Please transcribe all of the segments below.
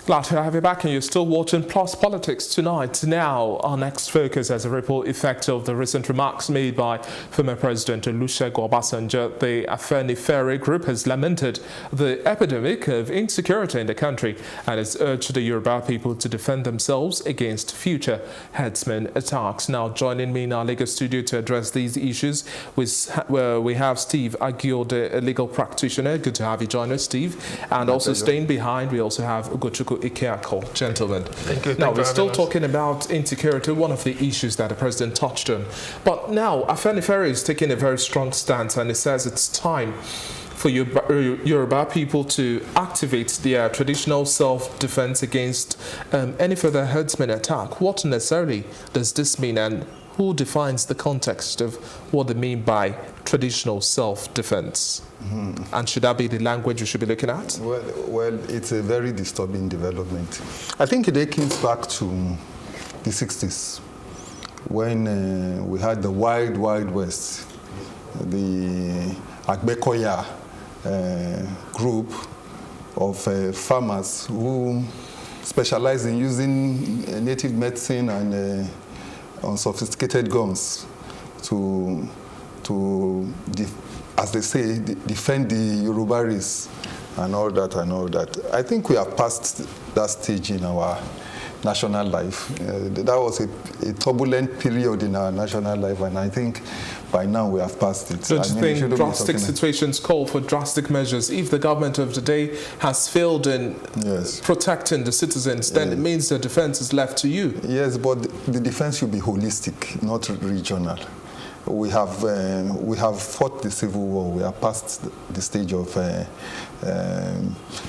Glad to have you back, and you're still watching Plus Politics tonight. Now, our next focus as a ripple effect of the recent remarks made by former President Olusegun Obasanjo. The Afenifere group has lamented the epidemic of insecurity in the country and has urged the Yoruba people to defend themselves against future herdsmen attacks. Now, joining me in our Lagos studio to address these issues, we have Steve Agiode, a legal practitioner. Good to have you join us, Steve. And also staying behind, we also have Ugochukwu Ikeako. Gentlemen. Thank you. Now, we're still talking about insecurity, one of the issues that the president touched on. But now, Afenifere is taking a very strong stance, and it says it's time for Yoruba people to activate their traditional self-defense against any further herdsmen attack. What necessarily does this mean, and who defines the context of what they mean by traditional self-defense? And should that be the language we should be looking at? Well, it's a very disturbing development. I think it harkens back to the 60s when we had the Wild West, the Agbekoya group of farmers who specialize in using native medicine and unsophisticated guns to as they say, defend the Yoruba race and all that. I think we have passed that stage in our national life. That was a turbulent period in our national life, and I think by now we have passed it. Don't you think drastic situations call for drastic measures? If the government of the day has failed in protecting the citizens, then it means the defense is left to you. Yes, but the defense should be holistic, not regional. We have fought the civil war. We are past the stage of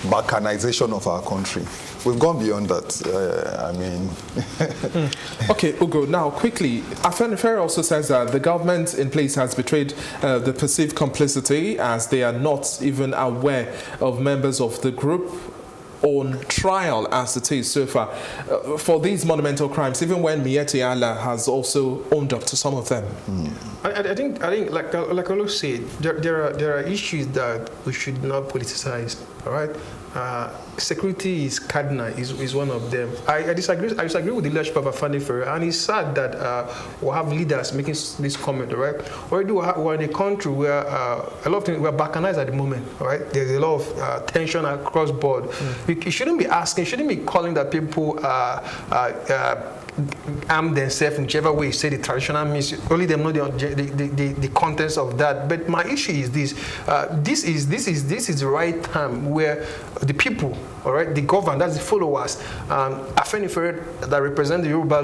balkanization of our country. We've gone beyond that. Okay, Ugo, now quickly, Afenifere also says that the government in place has betrayed the perceived complicity, as they are not even aware of members of the group on trial as it is so far for these monumental crimes, even when Miyetti Allah has also owned up to some of them. I think like Olu said, there are issues that we should not politicize. All right. Security is cardinal, is one of them. I disagree with the leadership of Afenifere, and it's sad that we have leaders making this comment, right? Already we're in a country where a lot of things, we're balkanized at the moment, right? There's a lot of tension across board. You shouldn't be asking, shouldn't be calling that people arm themselves in whichever way you say the traditional means. Only them know the contents of that. But my issue is this: this is the right time where the people, all right, the government, that's the followers, Afenifere that represent the Yoruba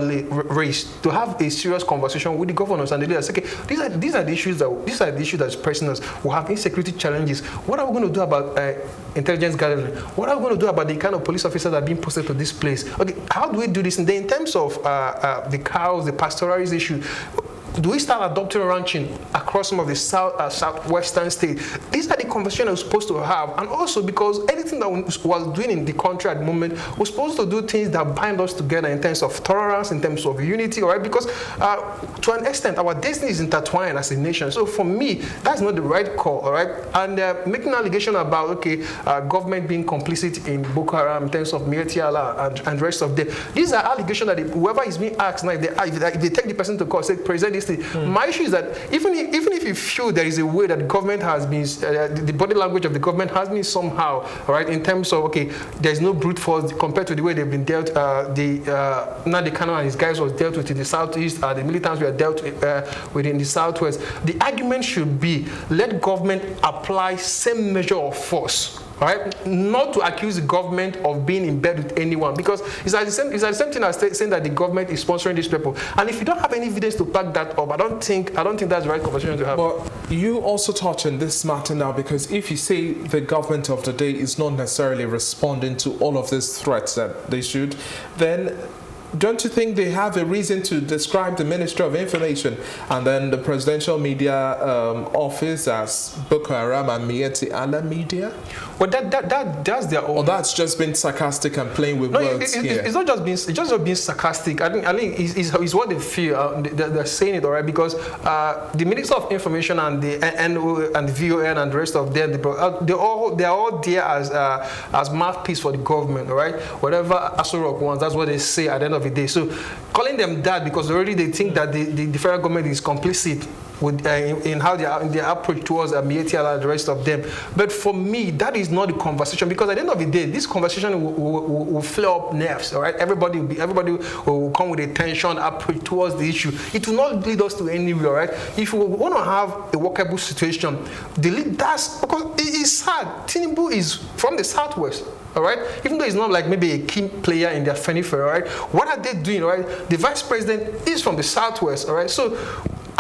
race, to have a serious conversation with the governors and the leaders. Okay, these are the issues that is pressing us. We have insecurity challenges. What are we going to do about intelligence gathering? What are we going to do about the kind of police officers that are being posted to this place? Okay, how do we do this? And then in terms of the cows, the pastoralist issue, do we start adopting ranching across some of the southwestern states? These are the conversations we're supposed to have. And also because anything that we was doing in the country at the moment, we're supposed to do things that bind us together in terms of tolerance, in terms of unity, all right? Because to an extent, our destiny is intertwined as a nation. So for me, that's not the right call, all right? And making an allegation about, government being complicit in Boko Haram in terms of Miyetti Allah and the rest of them, these are allegations that whoever is being asked now, if they take the person to court, say, present this thing. My issue is that even if you feel there is a way that the government has been, the body language of the government has been somehow, all right, in terms of, there's no brute force compared to the way they've been dealt, Nnamdi Kanu and his guys was dealt with in the southeast, the militants were dealt with in the southwest. The argument should be, let government apply same measure of force. Right? Not to accuse the government of being in bed with anyone, because it's like the same thing as saying that the government is sponsoring these people. And if you don't have any evidence to back that up, I don't think that's the right conversation to have. But you also touch on this matter now, because if you say the government of the day is not necessarily responding to all of these threats that they should, then don't you think they have a reason to describe the Ministry of Information and then the Presidential Media Office as Boko Haram and Mieti Allah Media? Well, that's their own. Or that's just been sarcastic and playing with words here? It's not just being sarcastic. I think it's what they feel. They're saying it, all right, because the Minister of Information and the NO and the VON and the rest of them, they're all there as mouthpiece for the government, all right? Whatever Aso Rock wants, that's what they say at the end of the day. So calling them that because already they think that the federal government is complicit with, in how their approach towards Mieti Allah and the rest of them. But for me, that is not the conversation, because at the end of the day, this conversation will flare up nerves. All right, everybody will come with a tension approach towards the issue. It will not lead us to anywhere. All right, if we want to have a workable situation, that's because it is sad. Tinubu is from the southwest. All right, even though he's not like maybe a key player in the Afenifere. All right, what are they doing? All right, the vice president is from the southwest. All right, so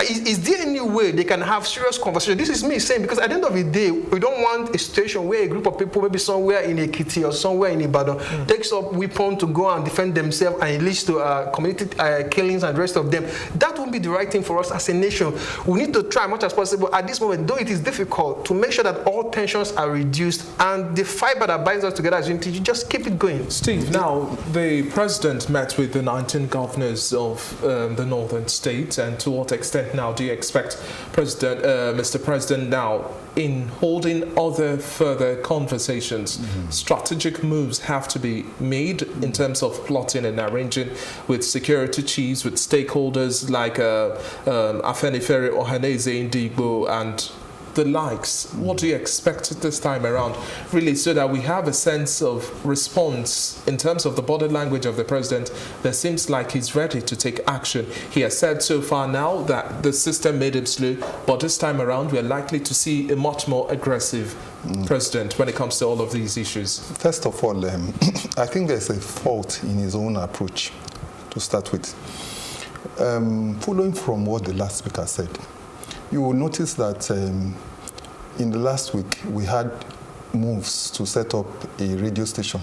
is there any way they can have serious conversation? This is me saying, because at the end of the day, we don't want a situation where a group of people, maybe somewhere in Ekiti or somewhere in Ibadan, takes up weapon to go and defend themselves, and it leads to community killings and the rest of them. That won't be the right thing for us as a nation. We need to try as much as possible at this moment, though it is difficult, to make sure that all tensions are reduced, and the fiber that binds us together as unity, you just keep it going. Steve, now the president met with the 19 governors of the northern states, and to what extent now do you expect Mr. President now in holding other further conversations? Strategic moves have to be made in terms of plotting and arranging with security chiefs, with stakeholders like Afenifere, Ohaneze, Ndigbo, and the likes. What do you expect this time around, really, so that we have a sense of response in terms of the body language of the president? There seems like he's ready to take action. He has said so far now that the system made him slow, but this time around we're likely to see a much more aggressive president when it comes to all of these issues. First of all, I think there's a fault in his own approach, to start with. Following from what the last speaker said, you will notice that in the last week we had moves to set up a radio station,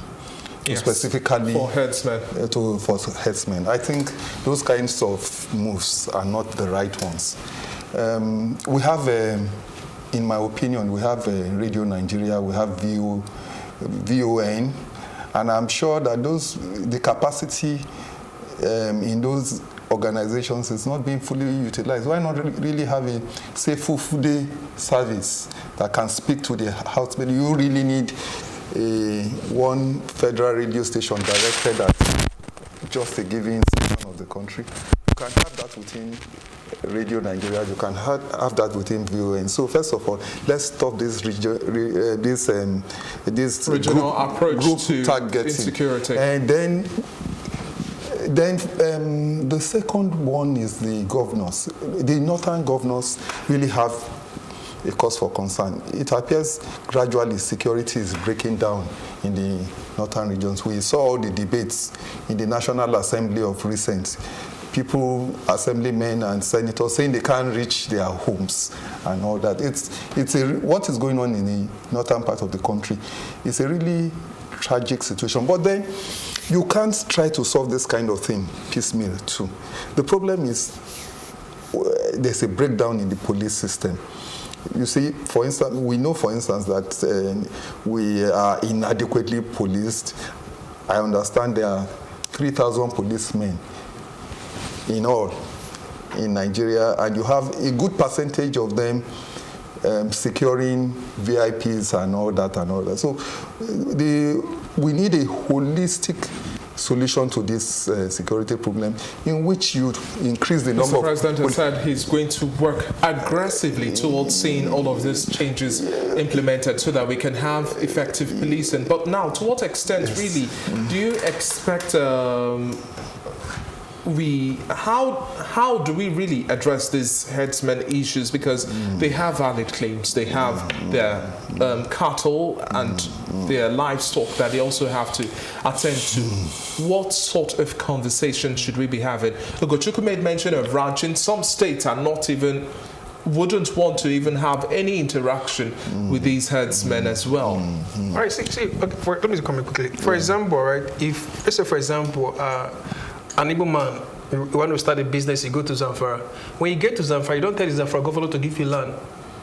yes, specifically for herdsmen. For herdsmen. I think those kinds of moves are not the right ones. We have, in my opinion, we have Radio Nigeria, we have VON, and I'm sure that the capacity in those organizations is not being fully utilized. Why not really have a, say, full-day service that can speak to the herdsmen? You really need one federal radio station directed at just a given section of the country. You can have that within Radio Nigeria. You can have that within VON. So first of all, let's stop this regional approach to targeting. Insecurity. And then the second one is the governors. The northern governors really have a cause for concern. It appears gradually security is breaking down in the northern regions. We saw all the debates in the National Assembly of recent. People, assemblymen and senators saying they can't reach their homes and all that. What is going on in the northern part of the country is a really tragic situation. But then you can't try to solve this kind of thing piecemeal too. The problem is there's a breakdown in the police system. You see, for instance, we know, for instance, that we are inadequately policed. I understand there are 3,000 policemen in all in Nigeria, and you have a good percentage of them securing VIPs and all that. So we need a holistic solution to this security problem in which you increase the number of... The President has said he's going to work aggressively towards seeing all of these changes implemented so that we can have effective policing. But now, to what extent, really, do you expect... how do we really address these herdsmen issues? Because they have valid claims, they have their cattle and their livestock that they also have to attend to. What sort of conversation should we be having? Ugochukwu made mention of ranching. Some states are not even, wouldn't want to even have any interaction with these herdsmen as well. All right, see, okay, let me comment quickly. For example, right, let's say, for example, an Igbo man, you want to start a business, you go to Zamfara. When you get to Zamfara, you don't tell the Zamfara governor to give you land.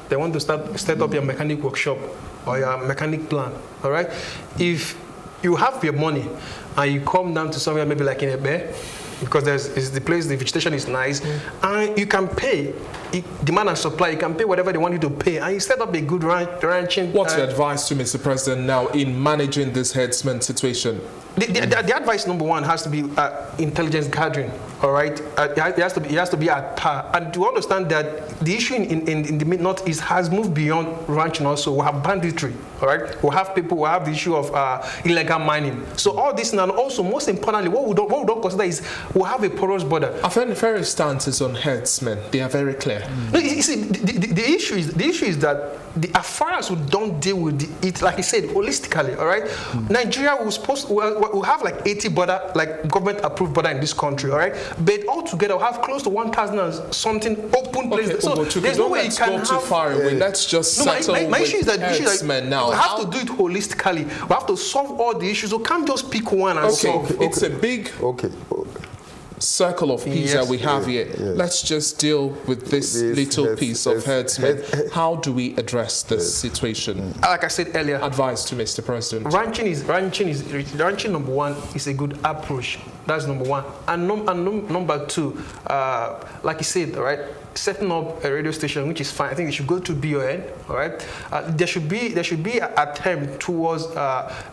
They want to set up your mechanic workshop or your mechanic plan, all right? If you have your money and you come down to somewhere maybe like in a bear, because is the place, the vegetation is nice, and you can pay, demand and supply, you can pay whatever they want you to pay, and you set up a good ranching. What's your advice to Mr. President now in managing this herdsman situation? The advice number one has to be intelligence gathering, all right? It has to be at par. And to understand that the issue in the Mid-Northeast has moved beyond ranching also. We have banditry, all right? We have the issue of illegal mining. So all this, and also most importantly, what we don't consider is we have a porous border. Afenifere stances on herdsmen, they are very clear. No, you see, the issue is that the affairs who don't deal with it, like I said, holistically, all right? Nigeria will have like 80 border, like government-approved border in this country, all right? But altogether, we'll have close to 1,000 and something open places. Okay, so there's no way you can go too far away. Let's just settle my issue is that herdsmen now. We have to do it holistically. We have to solve all the issues. We can't just pick one and solve. It's a big circle of peace that we have here. Yes. Let's just deal with this little piece of herdsmen. How do we address this situation? Like I said earlier, advice to Mr. President. Ranching number one is a good approach. That's number one. And number two, like you said, all right, setting up a radio station, which is fine. I think it should go to BON, all right? There should be an attempt towards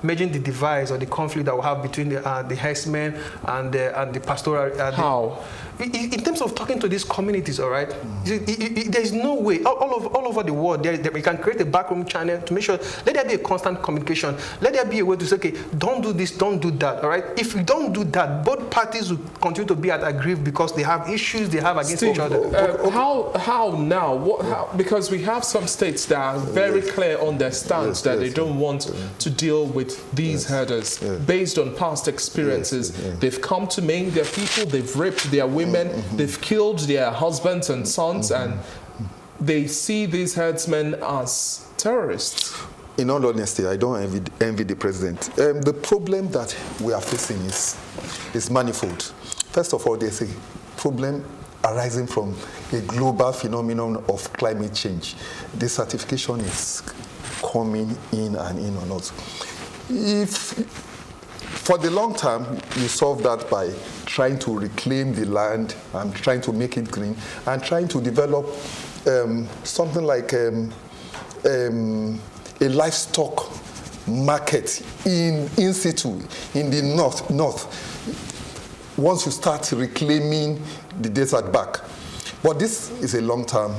merging the divide or the conflict that we have between the herdsmen and the pastoral. How? In terms of talking to these communities, all right, there's no way, all over the world, we can create a backroom channel to make sure, let there be a constant communication. Let there be a way to say, okay, don't do this, don't do that, all right? If we don't do that, both parties will continue to be at aggrieved because they have issues they have against each other. How now? Because we have some states that are very clear on their stance that they don't want to deal with these herders based on past experiences. They've come to maim their people, they've raped their women, they've killed their husbands and sons, and they see these herdsmen as terrorists. In all honesty, I don't envy the president. The problem that we are facing is manifold. First of all, there's a problem arising from a global phenomenon of climate change. Desertification is coming in and in on us. If for the long term, you solve that by trying to reclaim the land and trying to make it green and trying to develop something like a livestock market in situ in the north. Once you start reclaiming the desert back. But this is a long-term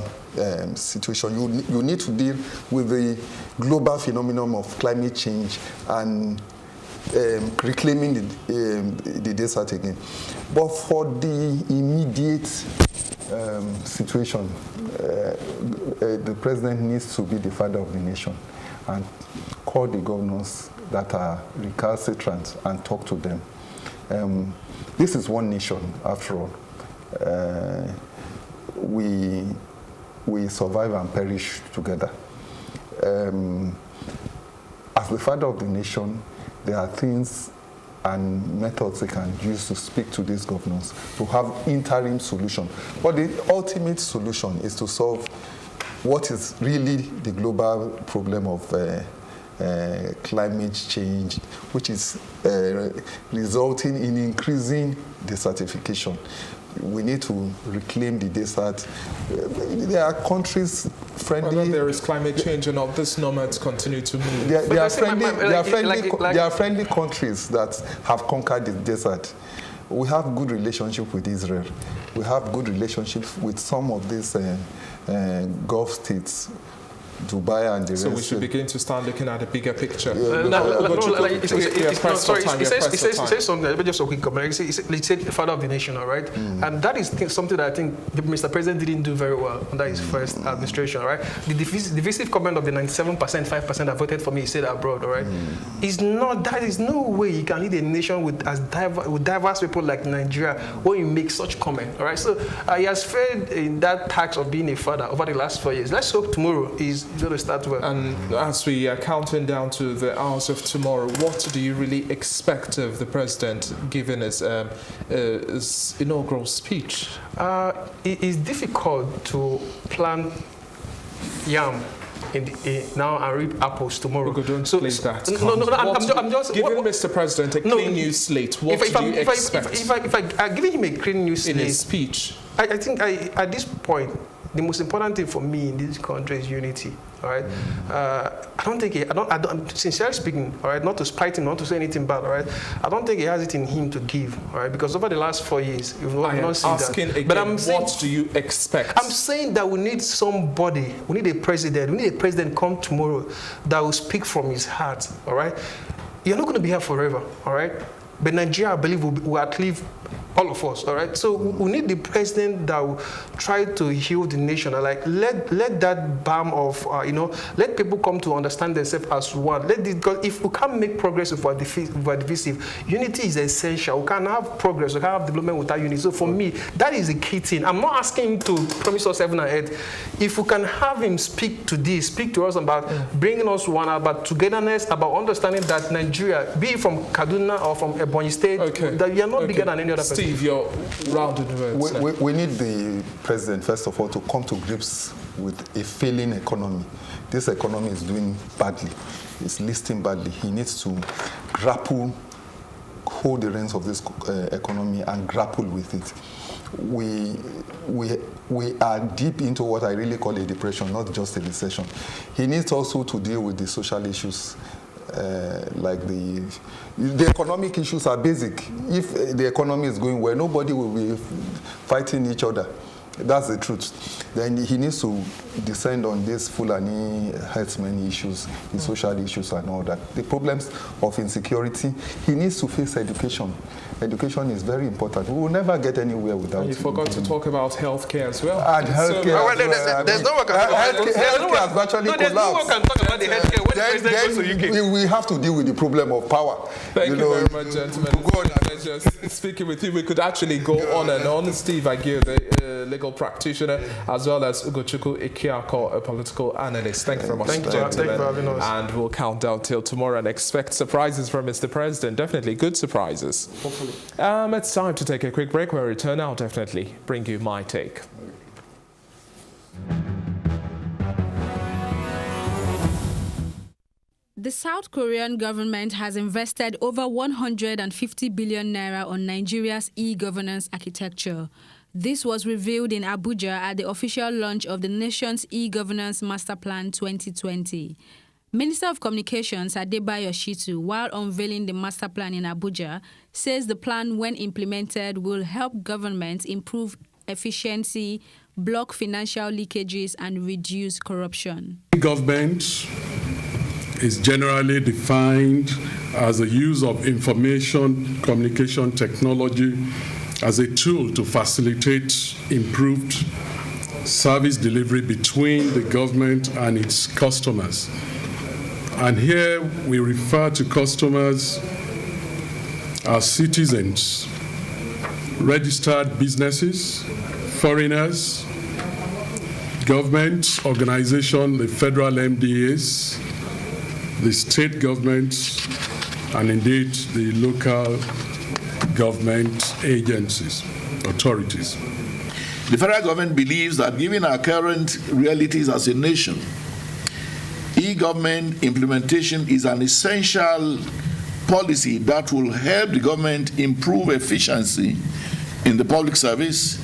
situation. You need to deal with the global phenomenon of climate change and reclaiming the desert again. But for the immediate situation, the president needs to be the father of the nation and call the governors that are recalcitrant and talk to them. This is one nation, after all. We survive and perish together. As the father of the nation, there are things and methods they can use to speak to these governors to have interim solution. But the ultimate solution is to solve what is really the global problem of climate change, which is resulting in increasing desertification. We need to reclaim the desert. There are countries friendly. Whether there is climate change or not, these nomads continue to move. There are friendly countries that have conquered the desert. We have good relationship with Israel. We have good relationship with some of these Gulf states, Dubai and the rest. So we should begin to start looking at the bigger picture. It says something, just a quick comment. It said father of the nation, all right? And that is something that I think Mr. President didn't do very well under his first administration, all right? The divisive comment of the 97%, 5% that voted for me, he said abroad, all right? That is no way you can lead a nation with diverse people like Nigeria when you make such comment, all right? So he has failed in that task of being a father over the last 4 years. Let's hope tomorrow is going to start well. And as we are counting down to the hours of tomorrow, what do you really expect of the president given his inaugural speech? It is difficult to plant yam now and reap apples tomorrow. Okay, don't explain that. I'm just giving Mr. President a clean new slate. What do you expect? If I give him a clean new slate in his speech, I think at this point, the most important thing for me in this country is unity. All right. I don't think sincerely speaking, all right, not to spite him, not to say anything bad, all right. I don't think he has it in him to give, all right, because over the last 4 years, we've not seen that. Again, but I'm saying, what do you expect? I'm saying that we need somebody, we need a president come tomorrow that will speak from his heart, all right. You're not going to be here forever, all right. But Nigeria, I believe, will outlive all of us, all right? So we need the president that will try to heal the nation. Like, let that balm of, let people come to understand themselves as one. Because if we can't make progress if we're divisive, unity is essential. We can't have progress, we can't have development without unity. So for me, that is the key thing. I'm not asking him to promise us heaven and earth. If we can have him speak to us about bringing us one, about togetherness, about understanding that Nigeria, be it from Kaduna or from Ebonyi State, that we are not bigger than any other person. Steve, you're rounded words. We need the president, first of all, to come to grips with a failing economy. This economy is doing badly. It's listing badly. He needs to hold the reins of this economy and grapple with it. We are deep into what I really call a depression, not just a recession. He needs also to deal with the social issues. Like the economic issues are basic. If the economy is going well, nobody will be fighting each other. That's the truth. Then he needs to descend on these Fulani herdsmen issues, the social issues and all that. The problems of insecurity, he needs to face education. Education is very important. We will never get anywhere without it. You forgot to talk about healthcare as well. And healthcare there's no one can talk about healthcare has virtually collapsed. There's no one can talk about the healthcare when the president goes to UK. We have to deal with the problem of power. Thank you very much, gentlemen. Just speaking with you, we could actually go on and on. Steve Aguirre, the legal practitioner, as well as Ugochukwu Ekiako, a political analyst. Thank you very much, gentlemen. Thank you for having us. And we'll count down till tomorrow and expect surprises from Mr. President. Definitely good surprises. Hopefully. It's time to take a quick break. When we return, I'll definitely bring you my take. The South Korean government has invested over 150 billion naira on Nigeria's e-governance architecture. This was revealed in Abuja at the official launch of the nation's e-governance master plan 2020. Minister of Communications Adebayo Shitu, while unveiling the master plan in Abuja, says the plan, when implemented, will help governments improve efficiency, block financial leakages, and reduce corruption. Government is generally defined as the use of information communication technology as a tool to facilitate improved service delivery between the government and its customers. And here we refer to customers as citizens, registered businesses, foreigners, government organizations, the federal MDAs, the state governments, and indeed the local government agencies, authorities. The federal government believes that given our current realities as a nation, e-government implementation is an essential policy that will help the government improve efficiency in the public service,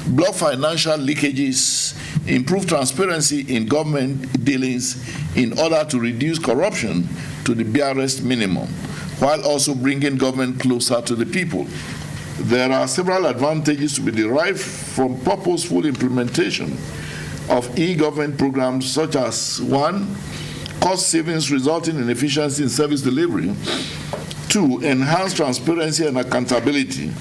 block financial leakages, improve transparency in government dealings in order to reduce corruption to the barest minimum, while also bringing government closer to the people. There are several advantages to be derived from purposeful implementation of e-government programs, such as 1, cost savings resulting in efficiency in service delivery; 2, enhanced transparency and accountability.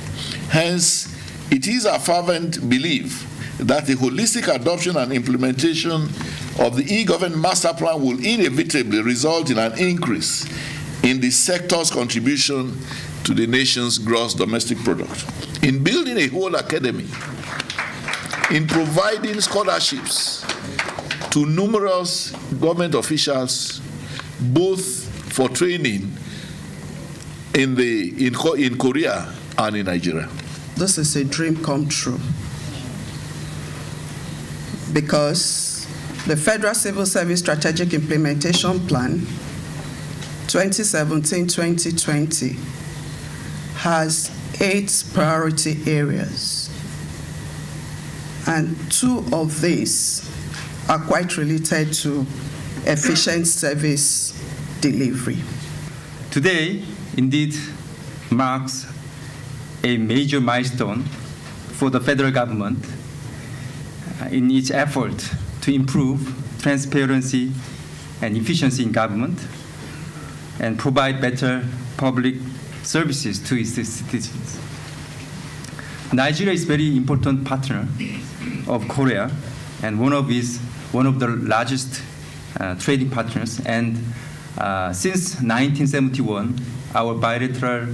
Hence, it is a fervent belief that the holistic adoption and implementation of the e-government master plan will inevitably result in an increase in the sector's contribution to the nation's gross domestic product. In building a whole academy, in providing scholarships to numerous government officials, both for training in Korea and in Nigeria. This is a dream come true, because the Federal Civil Service Strategic Implementation Plan 2017-2020 has 8 priority areas, and 2 of these are quite related to efficient service delivery. Today, indeed, marks a major milestone for the federal government in its effort to improve transparency and efficiency in government and provide better public services to its citizens. Nigeria is a very important partner of Korea and one of the largest trading partners. And since 1971, our bilateral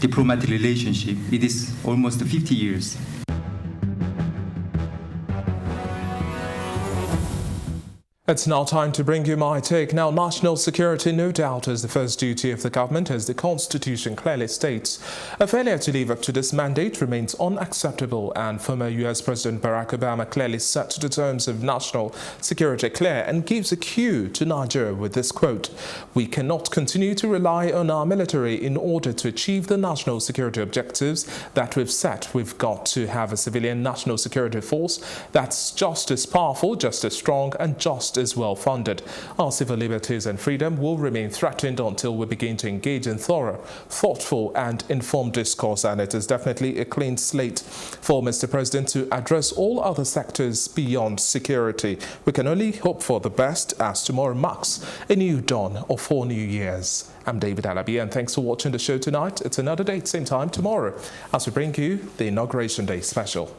diplomatic relationship, it is almost 50 years. It's now time to bring you my take. Now, national security, no doubt, is the first duty of the government, as the Constitution clearly states. A failure to live up to this mandate remains unacceptable, and former U.S. President Barack Obama clearly set the terms of national security clear and gives a cue to Nigeria with this quote: "We cannot continue to rely on our military in order to achieve the national security objectives that we've set. We've got to have a civilian national security force that's just as powerful, just as strong, and just as well funded. Our civil liberties and freedom will remain threatened until we begin to engage in thorough, thoughtful and informed discourse, and it is definitely a clean slate for Mr. President to address all other sectors beyond security. We can only hope for the best, as tomorrow marks a new dawn of 4 new years. I'm David Alabi, and thanks for watching the show tonight. It's another date, same time tomorrow, as we bring you the Inauguration Day special.